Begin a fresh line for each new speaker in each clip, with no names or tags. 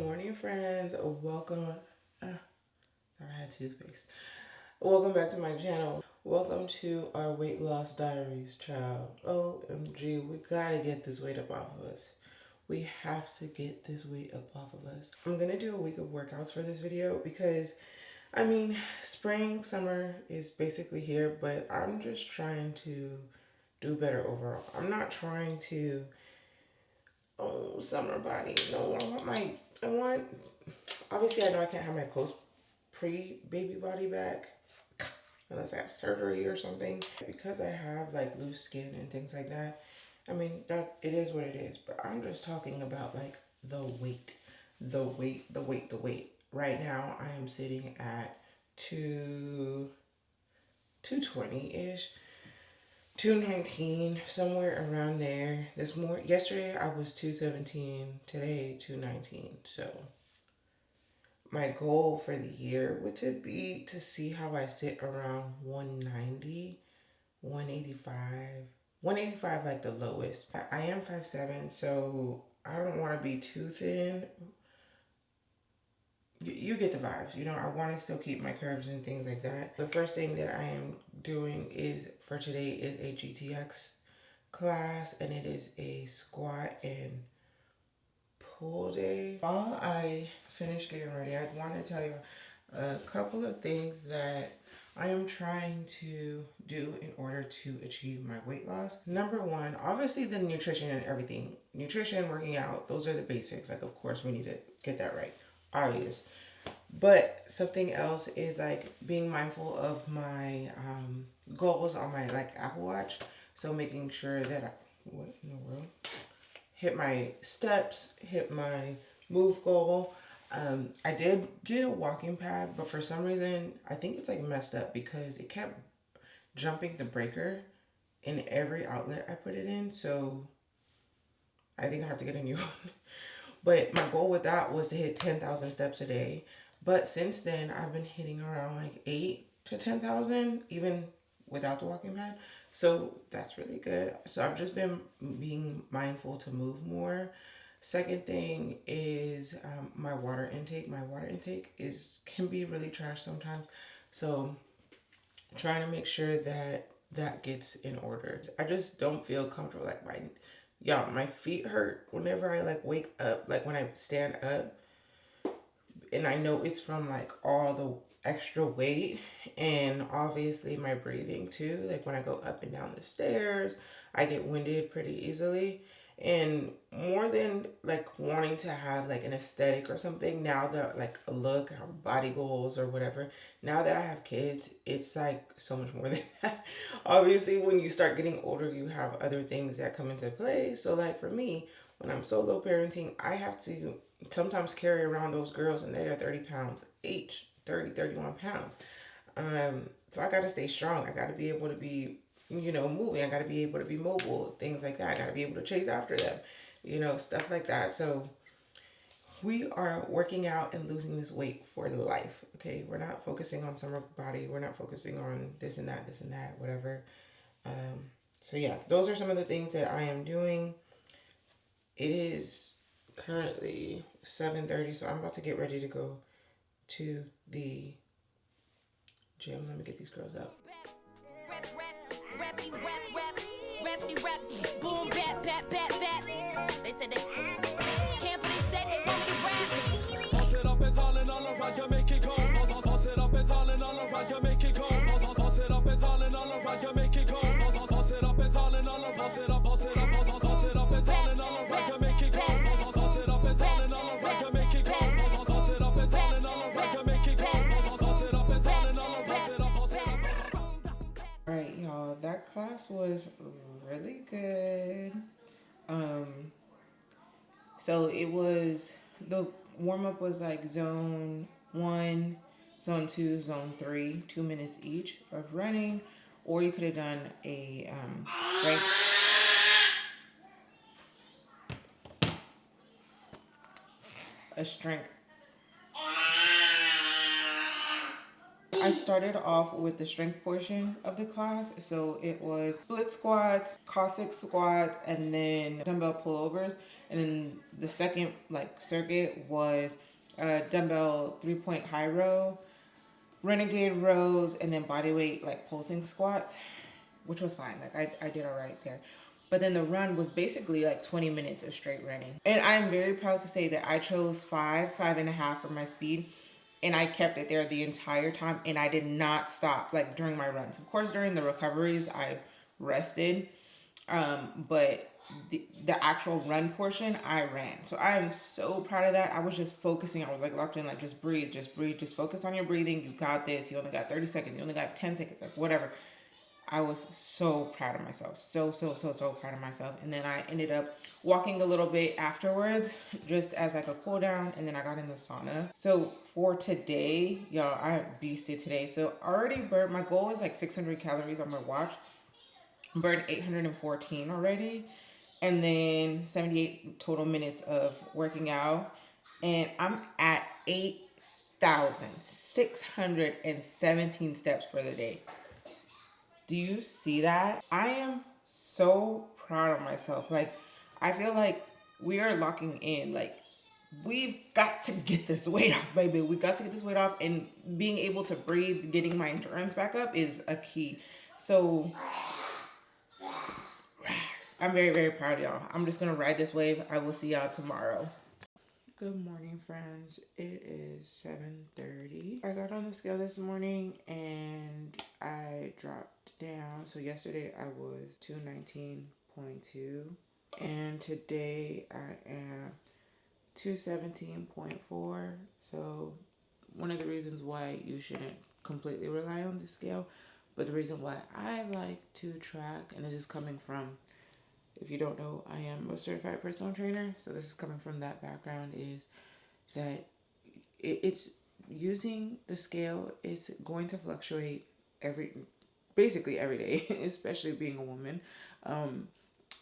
morning, friends. Welcome. Thought I had toothpaste. Welcome back to my channel. Welcome to our weight loss diaries, child. OMG, we gotta get this weight up off of us. We have to get this weight up off of us. I'm gonna do a week of workouts for this video because, I mean, spring, summer is basically here, but I'm just trying to do better overall. I'm not trying to, summer body. No, obviously I know I can't have my pre-baby body back unless I have surgery or something. Because I have like loose skin and things like that, I mean, that it is what it is. But I'm just talking about like the weight. Right now I am sitting at 220-ish. 219, somewhere around there. Yesterday I was 217, today 219. So my goal for the year would be to see how I sit around 190, 185. 185 like the lowest. I am 5'7", so I don't want to be too thin. You get the vibes. You know, I want to still keep my curves and things like that. The first thing that I am doing for today is a GTX class, and it is a squat and pull day. While I finish getting ready, I want to tell you a couple of things that I am trying to do in order to achieve my weight loss. Number one, obviously the nutrition and everything. Nutrition, working out, those are the basics. Like, of course, we need to get that right. Obvious. But something else is like being mindful of my goals on my like Apple Watch. So making sure that what in the world? Hit my steps, hit my move goal. I did get a walking pad, but for some reason I think it's like messed up because it kept jumping the breaker in every outlet I put it in. So I think I have to get a new one. But my goal with that was to hit 10,000 steps a day. But since then, I've been hitting around like 8 to 10,000, even without the walking pad. So that's really good. So I've just been being mindful to move more. Second thing is my water intake. My water intake can be really trash sometimes. So trying to make sure that that gets in order. I just don't feel comfortable. Like my feet hurt whenever I like wake up, like when I stand up, and I know it's from like all the extra weight and obviously my breathing too. Like when I go up and down the stairs, I get winded pretty easily. And more than like wanting to have like an aesthetic or something, now that like a look or body goals or whatever, now that I have kids, it's like so much more than that. Obviously, when you start getting older, you have other things that come into play. So like for me, when I'm solo parenting, I have to sometimes carry around those girls and they are 30 pounds each, 30, 31 pounds. So I got to stay strong. I got to be able to be, moving. I got to be able to be mobile, things like that. I got to be able to chase after them, stuff like that. So we are working out and losing this weight for life. Okay. We're not focusing on summer body. We're not focusing on this and that, whatever. So yeah, those are some of the things that I am doing. It is currently 7:30, so I'm about to get ready to go to the gym. Let me get these girls up. Boom, bap, bap, bap, bap. They said they can't, but they said they won't just rap. Toss it up and darling all around, you make it cold. Toss it up and darling all around, you make it cold. Toss it up and darling all around, you make it cold. Toss it up and darling all around, toss it up and darling all around, you make it cold. Toss it up and darling all around, you make it cold. Toss it up and darling all around, you make it cold. Toss it up and darling all around, Alright, y'all, that class was really good. So the warm-up was like zone 1, zone 2, zone 3, 2 minutes each of running, or you could have done a strength. I started off with the strength portion of the class. So it was split squats, Cossack squats, and then dumbbell pullovers. And then the second like circuit was dumbbell 3-point high row, renegade rows, and then body weight like pulsing squats, which was fine. Like I did all right there. But then the run was basically like 20 minutes of straight running. And I'm very proud to say that I chose 5.5 for my speed. And I kept it there the entire time. And I did not stop like during my runs. Of course, during the recoveries, I rested. But the actual run portion, I ran. So I am so proud of that. I was just focusing. I was like locked in, like just breathe, just focus on your breathing. You got this. You only got 30 seconds. You only got 10 seconds, like whatever. I was so proud of myself. So proud of myself. And then I ended up walking a little bit afterwards, just as like a cool down. And then I got in the sauna. So for today, y'all, I beasted today. So already burned, my goal is like 600 calories on my watch. Burned 814 already. And then 78 total minutes of working out. And I'm at 8,617 steps for the day. Do you see that? I am so proud of myself. Like, I feel like we are locking in. Like, we've got to get this weight off, baby. We got to get this weight off. And being able to breathe, getting my endurance back up is a key. So, I'm very proud of y'all. I'm just going to ride this wave. I will see y'all tomorrow. Good morning, friends. It is 7:30. I got on the scale this morning and I dropped down. So yesterday I was 219.2 and today I am 217.4. So one of the reasons why you shouldn't completely rely on the scale, but the reason why I like to track, and this is coming from, if you don't know, I am a certified personal trainer, so this is coming from that background, is that it's using the scale. It's going to fluctuate basically every day, especially being a woman,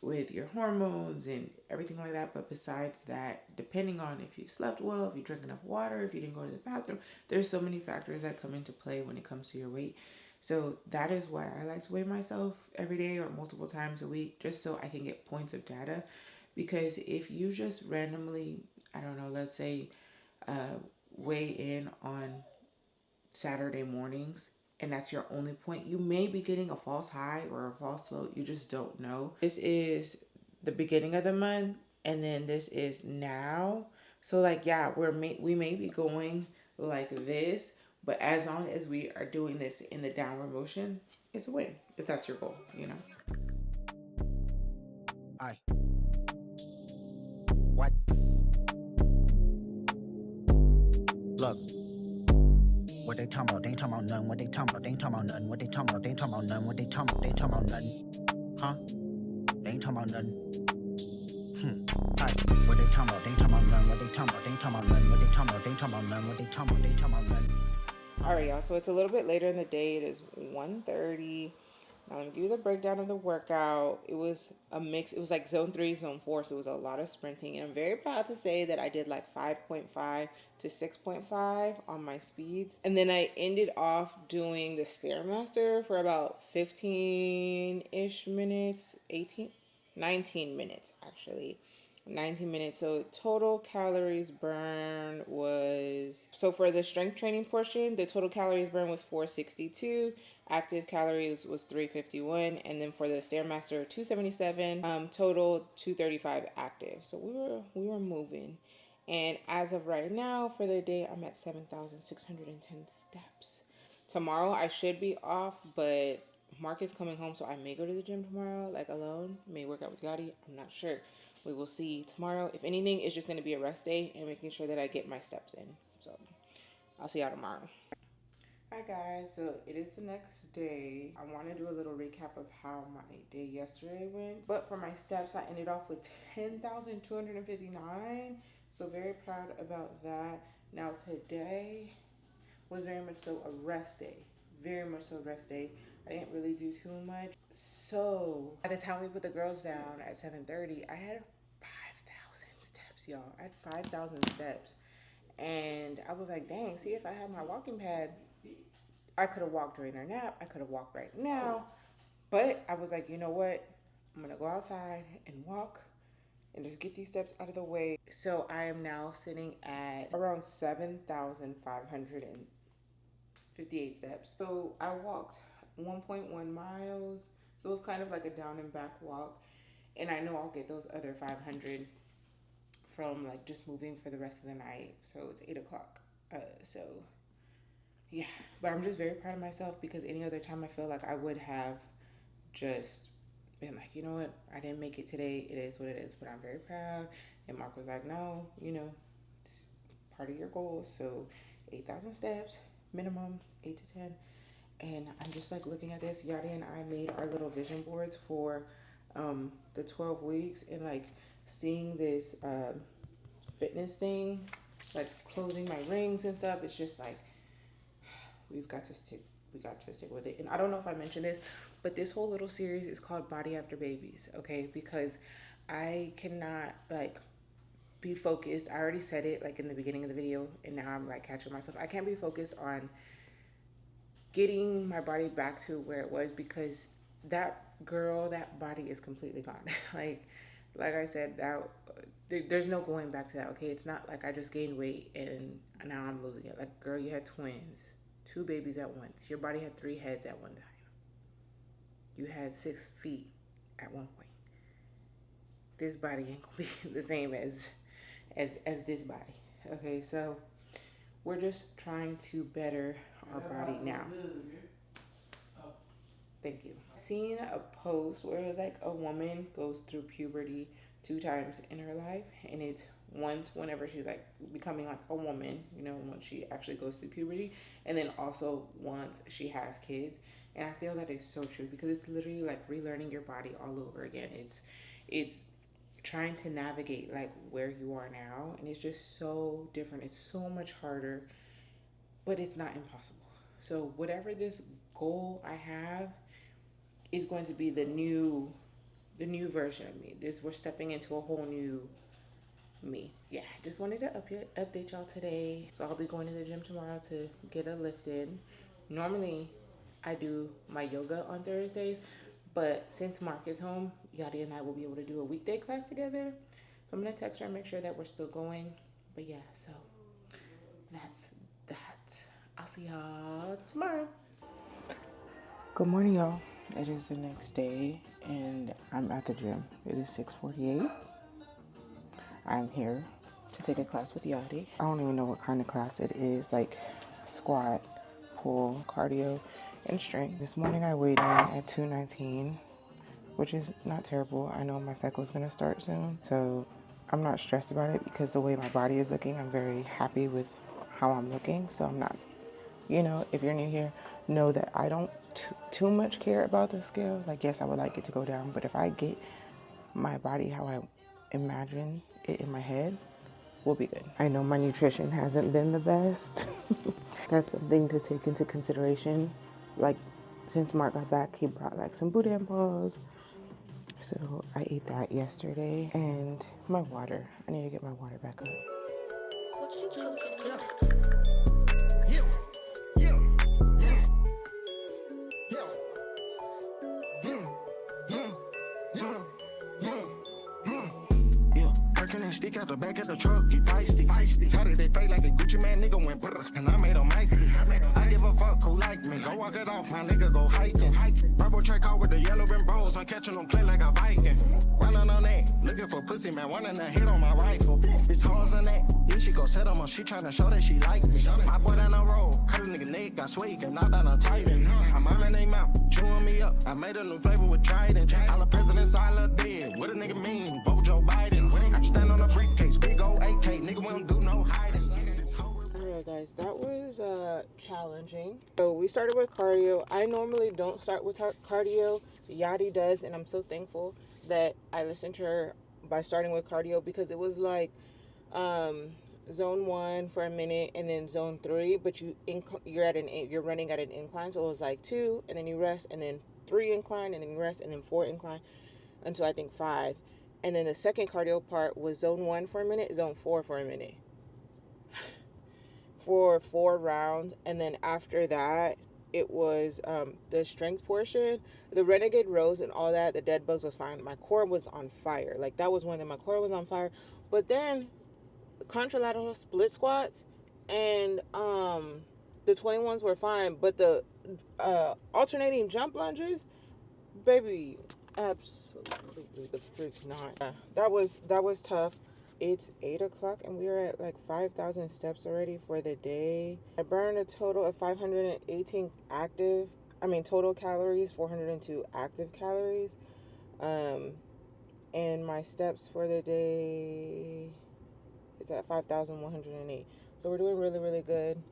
with your hormones and everything like that. But besides that, depending on if you slept well, if you drank enough water, if you didn't go to the bathroom, there's so many factors that come into play when it comes to your weight. So that is why I like to weigh myself every day or multiple times a week, just so I can get points of data. Because if you just randomly, I don't know, let's say weigh in on Saturday mornings and that's your only point, you may be getting a false high or a false low. You just don't know. This is the beginning of the month, and then this is now. So like, yeah, we may be going like this, but as long as we are doing this in the downward motion, it's a win. If that's your goal, you know. Aye. What? Look. What they talking about? They ain't talking about none. What they talking about? They ain't talking about none. What they talking about? They ain't talking about none. What they talking about? They ain't talking about none. Huh? They ain't talking about none. Hi. What they talking about? They ain't talking about none. What they talking about? They ain't talking about none. What they talking about? They ain't talking about none. What they talking about? They ain't talking about none. All right, y'all. So it's a little bit later in the day. It is 1:30. Now I'm gonna give you the breakdown of the workout. It was a mix. It was like zone 3, zone 4. So it was a lot of sprinting. And I'm very proud to say that I did like 5.5 to 6.5 on my speeds. And then I ended off doing the Stairmaster for about 15-ish minutes, 19 minutes actually. 19 minutes. So total calories burn was, so for the strength training portion, the total calories burn was 462, active calories was 351, and then for the Stairmaster 277, total 235 active. So we were moving. And as of right now for the day, I'm at 7,610 steps. Tomorrow I should be off, but Mark is coming home, so I may go to the gym tomorrow, like alone. May work out with Gotti. I'm not sure. We will see tomorrow. If anything, it's just going to be a rest day and making sure that I get my steps in. So I'll see y'all tomorrow. Hi guys, so it is the next day. I want to do a little recap of how my day yesterday went. But for my steps, I ended off with 10,259. So very proud about that. Now today was very much so a rest day. Very much so a rest day. I didn't really do too much. So by the time we put the girls down at 7:30, I had 5,000 steps, y'all. I had 5,000 steps. And I was like, dang, see, if I had my walking pad, I could have walked during their nap. I could have walked right now. But I was like, you know what? I'm going to go outside and walk and just get these steps out of the way. So I am now sitting at around 7,558 steps. So I walked 1.1 miles. So it's kind of like a down and back walk. And I know I'll get those other 500 from like just moving for the rest of the night. So it's 8 o'clock. So yeah, but I'm just very proud of myself because any other time I feel like I would have just been like, you know what, I didn't make it today. It is what it is, but I'm very proud. And Mark was like, no, you know, it's part of your goals. So 8,000 steps minimum, 8 to 10. And I'm just like looking at this. Yadi and I made our little vision boards for the 12 weeks, and like seeing this fitness thing, like closing my rings and stuff. It's just like we've got to stick. We got to stick with it. And I don't know if I mentioned this, but this whole little series is called Body After Babies. Okay, because I cannot like be focused. I already said it like in the beginning of the video, and now I'm like catching myself. I can't be focused on getting my body back to where it was because that body is completely gone. like I said, that there's no going back to that. Okay, it's not like I just gained weight and now I'm losing it. Like, girl, you had twins, 2 babies at once. Your body had 3 heads at one time. You had 6 feet at one point. This body ain't gonna be the same as this body. Okay, so we're just trying to better our body now. Thank you. Seen a post where it was like a woman goes through puberty 2 times in her life, and it's once whenever she's like becoming like a woman, you know, when she actually goes through puberty, and then also once she has kids. And I feel that is so true because it's literally like relearning your body all over again. It's trying to navigate like where you are now, and it's just so different. It's so much harder, but it's not impossible. So whatever this goal I have is going to be the new version of me. We're stepping into a whole new me. Yeah, just wanted to update y'all today. So I'll be going to the gym tomorrow to get a lift in. Normally I do my yoga on Thursdays, but since Mark is home, Yadi and I will be able to do a weekday class together. So I'm gonna text her and make sure that we're still going. But yeah, so that's that. I'll see y'all tomorrow. Good morning, y'all. It is the next day, and I'm at the gym. It is 6:48. I'm here to take a class with Yadi. I don't even know what kind of class it is, like squat, pull, cardio, and strength. This morning I weighed in at 219, which is not terrible. I know my cycle is going to start soon, so I'm not stressed about it because the way my body is looking, I'm very happy with how I'm looking, so I'm not, you know, if you're new here, know that I don't too much care about the scale. Like, yes, I would like it to go down, but if I get my body how I imagine it in my head, we'll be good. I know my nutrition hasn't been the best. That's something to take into consideration. Like, since Mark got back, he brought like some boudin balls. So I ate that yesterday. And my water. I need to get my water back up.
Stick out the back of the truck, he feisty. Tatted they fake like a Gucci man, nigga went brr, and I made him icy. I give a fuck who like me, go walk it off, my nigga go hiking. Bravo track out with the yellow rim bros, I'm catching them play like a Viking. Running on that, looking for pussy, man, one in the head on my rifle. It's hoes in that, yeah, she go set 'em on, she tryna show that she like me. My boy down the road, cut a nigga neck, got sway, can knock down a titan. I'm on name out, chewing me up, I made a new flavor with Trident. All the presidents, I look dead, what a nigga mean, vote Joe Biden. I stand on a briefcase, big old AK, nigga, we don't do no hiding.
Alright guys, that was challenging. So we started with cardio. I normally don't start with cardio. Yadi does, and I'm so thankful that I listened to her by starting with cardio because it was like zone 1 for a minute and then zone 3, but you're running at an incline, so it was like 2 and then you rest, and then 3 incline and then you rest, and then 4 incline until I think 5. And then the second cardio part was zone 1 for a minute, zone 4 for a minute. For 4 rounds. And then after that, it was the strength portion, the renegade rows and all that. The dead bugs was fine. My core was on fire. Like that was one thing. My core was on fire. But then contralateral split squats and the 21s were fine. But the alternating jump lunges, baby, absolutely the freak not. That was tough. It's 8 o'clock and we are at like 5,000 steps already for the day. I burned a total of 518 total calories, 402 active calories. And my steps for the day is at 5,108. So we're doing really, really good.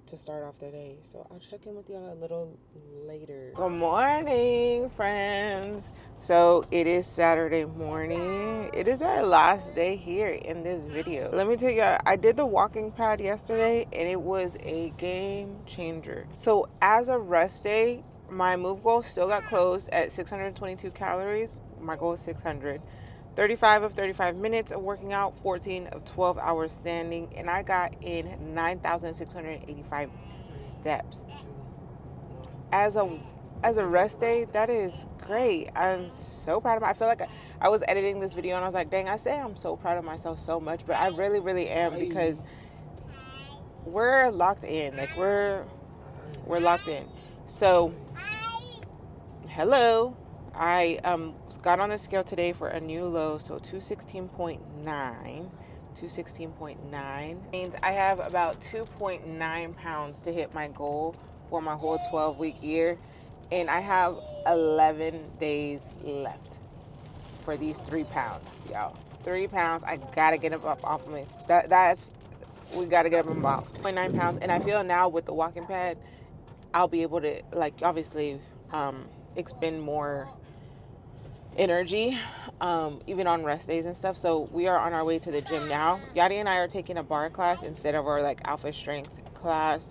To start off the day. So I'll check in with y'all a little later. Good morning, friends. So it is Saturday morning. It is our last day here in this video. Let me tell you, I did the walking pad yesterday and it was a game changer. So as a rest day, my move goal still got closed at 622 calories. My goal is 600. 35 of 35 minutes of working out, 14 of 12 hours standing, and I got in 9,685 steps. As a rest day, that is great. I'm so proud of myself. I feel like I was editing this video and I was like, dang, I say I'm so proud of myself so much, but I really, really am, because we're locked in. Like we're locked in. So, hello. I got on the scale today for a new low, so 216.9. 216.9 means I have about 2.9 pounds to hit my goal for my whole 12-week year, and I have 11 days left for these 3 pounds, y'all. 3 pounds, I gotta get them up off of me. We gotta get them off. 0.9 pounds, and I feel now with the walking pad, I'll be able to, like, obviously expend more energy, even on rest days and stuff. So we are on our way to the gym now. Yadi and I are taking a barre class instead of our like alpha strength class,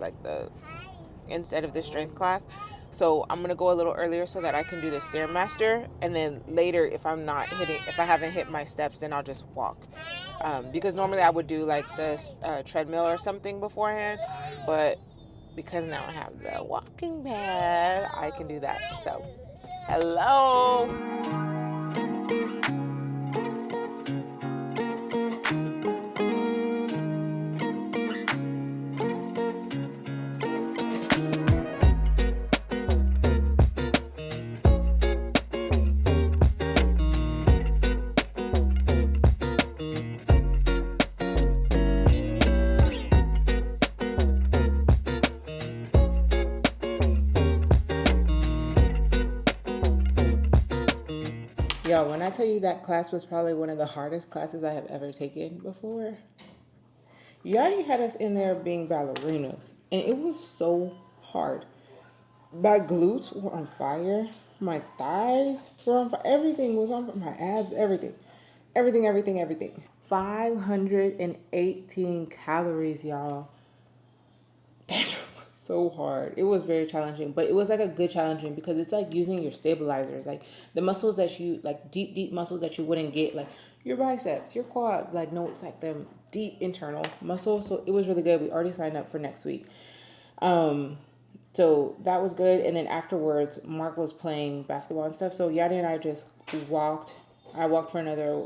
instead of the strength class. So I'm gonna go a little earlier so that I can do the stairmaster, and then later if I haven't hit my steps, then I'll just walk. Because normally I would do like this treadmill or something beforehand, but because now I have the walking pad, I can do that. So, hello. Yo, when I tell you that class was probably one of the hardest classes I have ever taken before, you already had us in there being ballerinas, and it was so hard. My glutes were on fire, my thighs were on fire, everything was on fire, my abs, everything. 518 calories, y'all. That was so hard. It was very challenging, but it was like a good challenging because it's like using your stabilizers, like the muscles that you like, deep muscles that you wouldn't get, like your biceps, your quads. Like no, it's like them deep internal muscles. So it was really good. We already signed up for next week. So that was good. And then afterwards, Mark was playing basketball and stuff. So Yadi and I just walked. I walked for another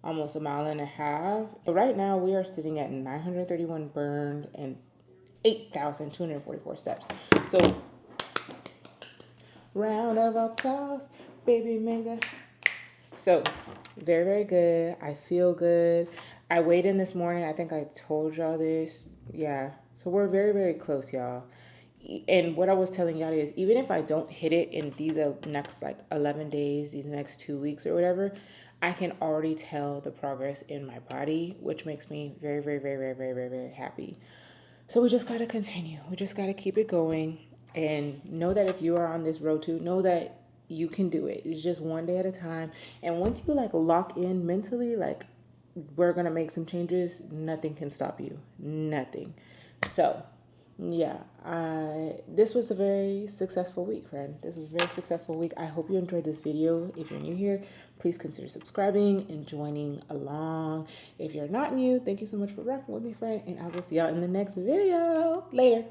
almost a mile and a half. But right now we are sitting at 931 burned and 8,244 steps. So round of applause, baby, make that. So very, very good. I feel good. I weighed in this morning. I think I told y'all this. Yeah. So we're very, very close, y'all. And what I was telling y'all is, even if I don't hit it in these next 11 days, these next 2 weeks or whatever, I can already tell the progress in my body, which makes me very, very, very, very, very, very, very happy. So we just got to continue. We just got to keep it going, and know that if you are on this road too, know that you can do it. It's just one day at a time. And once you lock in mentally, we're going to make some changes, nothing can stop you. Nothing. So Yeah, this was a very successful week, friend. This was a very successful week. I hope you enjoyed this video. If you're new here, please consider subscribing and joining along. If you're not new, thank you so much for rocking with me, friend, and I will see y'all in the next video. Later.